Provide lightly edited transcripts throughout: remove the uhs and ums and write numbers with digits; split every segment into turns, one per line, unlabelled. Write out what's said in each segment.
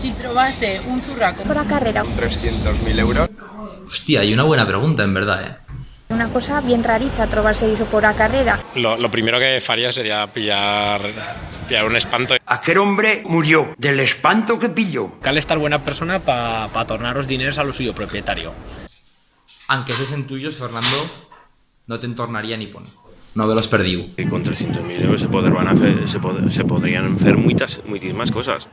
si trobase un zurraco
por la carrera.
300.000 euros.
Hostia, y una buena pregunta, en verdad,
Una cosa bien rariza trobarse iso por la carrera.
Lo primero que faría sería pillar un espanto.
Aquel hombre murió del espanto que pilló.
Cal estar buena persona para tornar los dineros a lo suyo propietario.
Aunque sesen tuyos, Fernando, no te entornaría ni pon. No ve los perdiu.
Y con 300.000 euros se podrían hacer muchísimas cosas.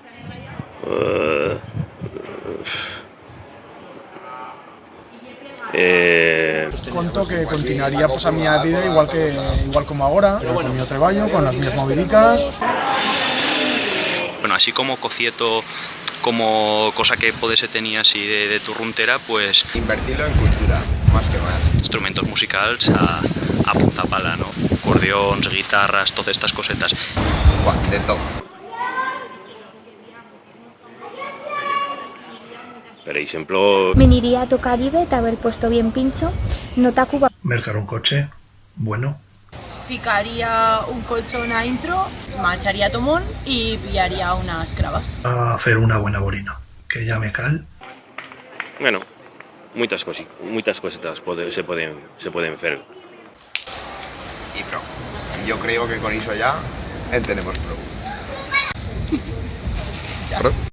Conto que continuaría pues, a mi vida igual como ahora, con mi trabajo, con las mías movidicas.
Bueno, así como cocieto, como cosa que podese tenir así de turruntera, pues...
Invertirlo en cultura, más que más.
Instrumentos musicals a punta pala, ¿no? Acordeons, guitarras, todas estas cosetas.
Buah, de todo.
Por ejemplo...
Veniría a tocar Ibet, haber puesto bien pincho, no Tacuba.
Mercar un coche, bueno.
ficaría un colchón a intro, marcharía a Tomón y pillaría unas cravas.
A hacer una buena borina, que llame cal.
Bueno, muchas cositas se pueden hacer.
Y pro. Yo creo que con eso ya tenemos pro.
Pro.